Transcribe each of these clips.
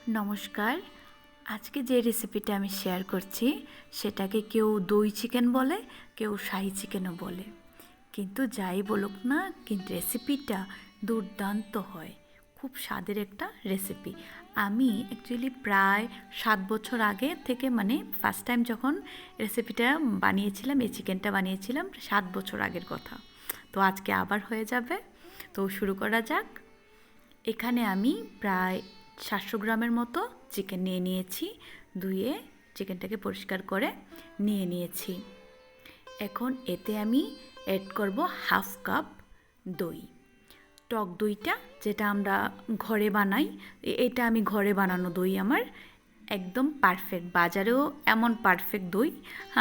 নমস্কার। আজকে যে রেসিপিটা আমি শেয়ার করছি সেটাকে কেউ দই চিকেন বলে, কেউ শাহি চিকেনও বলে। কিন্তু যাই বলুক না, কিন্তু রেসিপিটা দুর্দান্ত হয়। খুব স্বাদের একটা রেসিপি। আমি অ্যাকচুয়ালি প্রায় 7 বছর আগে থেকে, মানে ফার্স্ট টাইম যখন রেসিপিটা বানিয়েছিলাম, এই চিকেনটা বানিয়েছিলাম 7 বছর আগের কথা। তো আজকে আবার হয়ে যাবে। তো শুরু করা যাক। এখানে আমি প্রায় 700 গ্রামের মতো চিকেন নিয়ে নিয়েছি। ধুয়ে চিকেনটাকে পরিষ্কার করে নিয়ে নিয়েছি। এখন এতে আমি অ্যাড করব হাফ কাপ দই। টক দইটা যেটা আমরা ঘরে বানাই, এটা আমি ঘরে বানানো দই, আমার একদম পারফেক্ট। বাজারেও এমন পারফেক্ট দই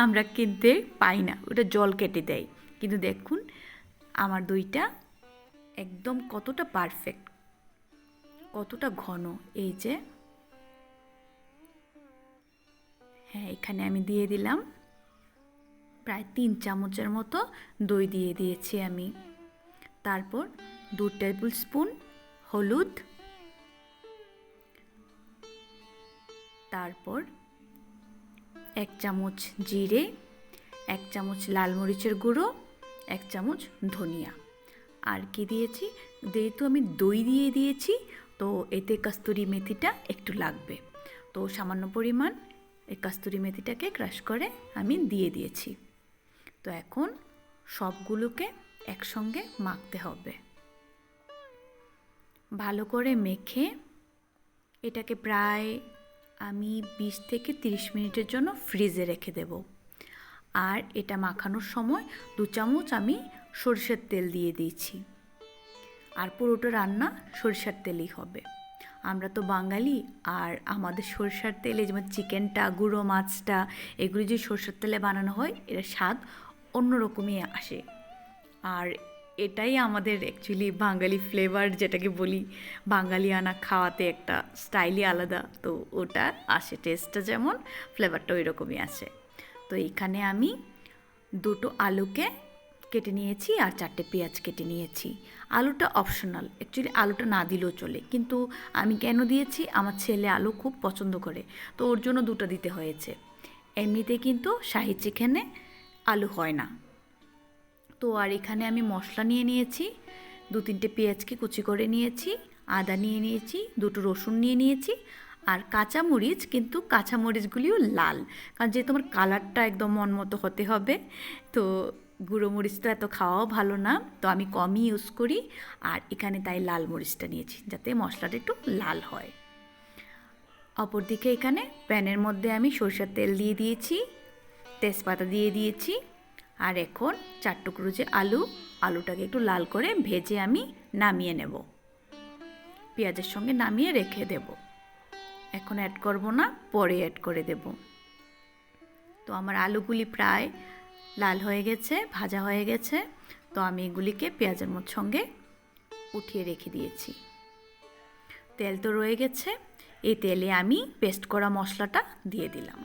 আমরা কিনতে পাই না, ওটা জল কেটে দেয়। কিন্তু দেখুন আমার দইটা একদম কতটা পারফেক্ট, কতটা ঘন। এই যে, হ্যাঁ, এখানে আমি দিয়ে দিলাম প্রায় 3 চামচের মতো দই দিয়ে দিয়েছি আমি। তারপর 2 টেবিল স্পুন হলুদ, তারপর 1 চামচ জিরে, 1 চামচ লাল মরিচের গুঁড়ো, 1 চামচ ধনিয়া। আর কি দিয়েছি, যেহেতু আমি দই দিয়ে দিয়েছি তো এতে কস্তুরি মেথিটা একটু লাগবে, তো সামান্য পরিমাণ এই কস্তুরি মেথিটাকে ক্রাশ করে আমি দিয়ে দিয়েছি। তো এখন সবগুলোকে একসঙ্গে মাখতে হবে। ভালো করে মেখে এটাকে প্রায় আমি 20 থেকে 30 মিনিটের জন্য ফ্রিজে রেখে দেব। আর এটা মাখানোর সময় 2 চামচ আমি সরষের তেল দিয়ে দিয়েছি। আর পুরোটা রান্না সরিষার তেলেই হবে। আমরা তো বাঙালি, আর আমাদের সরষের তেলে, যেমন চিকেনটা, গুঁড়ো মাছটা, এগুলি যে সরষের তেলে বানানো হয়, এর স্বাদ অন্যরকমই আসে। আর এটাই আমাদের অ্যাকচুয়ালি বাঙালি ফ্লেভার, যেটাকে বলি বাঙালিয়ানা, খাওয়াতে একটা স্টাইলই আলাদা। তো ওটা আসে, টেস্টটা যেমন, ফ্লেভারটা ওই রকমই আসে। তো এইখানে আমি 2টো আলুকে কেটে নিয়েছি আর 4টে পেঁয়াজ কেটে নিয়েছি। আলুটা অপশনাল, অ্যাকচুয়ালি আলুটা না দিলেও চলে, কিন্তু আমি কেন দিয়েছি, আমার ছেলে আলু খুব পছন্দ করে, তো ওর জন্য 2টো দিতে হয়েছে। এমনিতে কিন্তু শাহি চিকেনে আলু হয় না। তো আর এখানে আমি মশলা নিয়ে নিয়েছি, 2-3টে পেঁয়াজকে কুচি করে নিয়েছি, আদা নিয়ে নিয়েছি, 2টো রসুন নিয়ে নিয়েছি, আর কাঁচামরিচ, কিন্তু কাঁচামরিচগুলিও লাল, কারণ যেহেতু আমার কালারটা একদম মন মতো হতে হবে। তো গুঁড়ো মরিচ তো এত খাওয়াও ভালো না, তো আমি কমই ইউজ করি। আর এখানে তাই লাল মরিচটা নিয়েছি, যাতে মশলাটা একটু লাল হয়। অপরদিকে এখানে প্যানের মধ্যে আমি সরষের তেল দিয়ে দিয়েছি, তেজপাতা দিয়ে দিয়েছি। আর এখন 4 টুকরো যে আলুটাকে একটু লাল করে ভেজে আমি নামিয়ে নেব, পেঁয়াজের সঙ্গে নামিয়ে রেখে দেব। এখন অ্যাড করব না, পরে অ্যাড করে দেব। তো আমার আলুগুলি প্রায় লাল হয়ে গেছে, ভাজা হয়ে গেছে। তো আমি এগুলিকে পেঁয়াজের সঙ্গে উঠিয়ে রেখে দিয়েছি। তেল তো রয়ে গেছে, এই তেলে আমি পেস্ট করা মশলাটা দিয়ে দিলাম।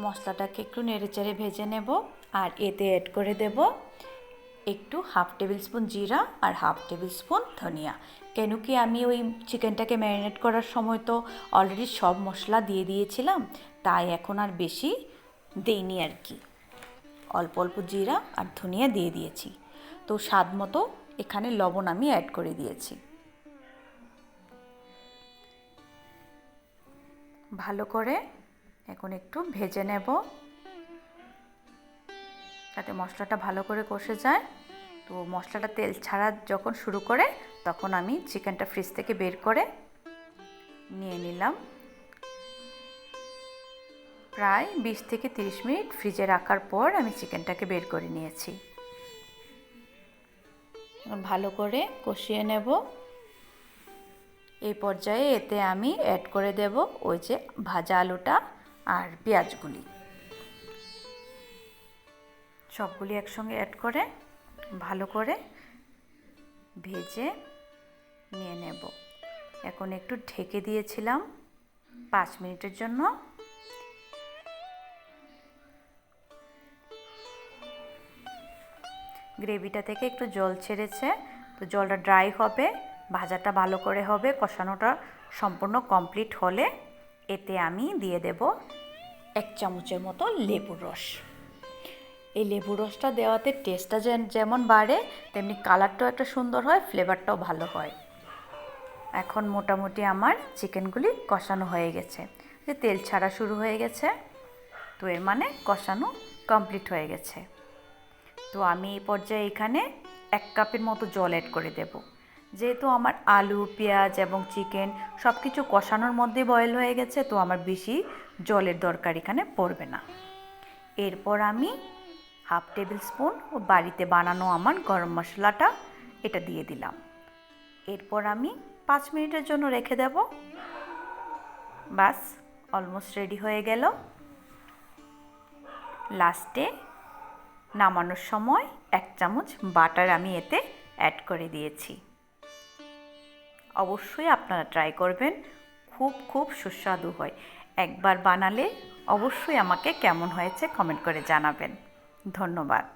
মশলাটাকে একটু নেড়েচেড়ে ভেজে নেব। আর এতে অ্যাড করে দেব একটু 1/2 টেবিল স্পুন জিরা আর 1/2 টেবিল স্পুন ধনিয়া। কেন কি, আমি ওই চিকেনটাকে ম্যারিনেট করার সময় তো অলরেডি সব মশলা দিয়ে দিয়েছিলাম, তাই এখন আর বেশি দেইনি আর কি। অল্প অল্প জিরা আর ধনিয়া দিয়ে দিয়েছি। তো স্বাদ মতো এখানে লবণ আমি অ্যাড করে দিয়েছি। ভালো করে এখন একটু ভেজে নেব, যাতে মশলাটা ভালো করে কষে যায়। তো মশলাটা তেল ছাড়া যখন শুরু করে, তখন আমি চিকেনটা ফ্রিজ থেকে বের করে নিয়ে নিলাম। প্রায় 20 থেকে 30 মিনিট ফ্রিজে রাখার পর আমি চিকেনটাকে বের করে নিয়েছি। এখন ভালো করে কষিয়ে নেব। এই পর্যায়ে এতে আমি অ্যাড করে দেব ওই যে ভাজা আলুটা আর পেঁয়াজগুলি, সবগুলি একসঙ্গে অ্যাড করে ভালো করে ভেজে নিয়ে নেব। এখন একটু ঢেকে দিয়েছিলাম 5 মিনিটের জন্য। গ্রেভিটা থেকে একটু জল ছেড়েছে, তো জলটা ড্রাই হবে, ভাজাটা ভালো করে হবে, কষানোটা সম্পূর্ণ কমপ্লিট হলে এতে আমি দিয়ে দেব 1 চামচের মতো লেবুর রস। এই লেবুর রসটা দেওয়াতে টেস্টটা যেমন বাড়ে তেমনি কালারটাও একটা সুন্দর হয়, ফ্লেভারটাও ভালো হয়। এখন মোটামুটি আমার চিকেনগুলি কষানো হয়ে গেছে, যে তেল ছাড়া শুরু হয়ে গেছে, তো এর মানে কষানো কমপ্লিট হয়ে গেছে। তো আমি এই পর্যায়ে এখানে 1 কাপের মতো জল অ্যাড করে দেব। যেহেতু আমার আলু, পেঁয়াজ এবং চিকেন সব কিছু কষানোর মধ্যে বয়েল হয়ে গেছে, তো আমার বেশি জলের দরকার এখানে পড়বে না। এরপর আমি 1/2 টেবিল স্পুন বাড়িতে বানানো আমার গরম মশলাটা এটা দিয়ে দিলাম। এরপর আমি 5 মিনিটের জন্য রেখে দেব। বাস, অলমোস্ট রেডি হয়ে গেল। লাস্টে নামানোর সময় 1 চামচ বাটার আমি এতে অ্যাড করে দিয়েছি। অবশ্যই আপনারা ট্রাই করবেন, খুব খুব সুস্বাদু হয়। একবার বানালে অবশ্যই আমাকে কেমন হয়েছে কমেন্ট করে জানাবেন। ধন্যবাদ।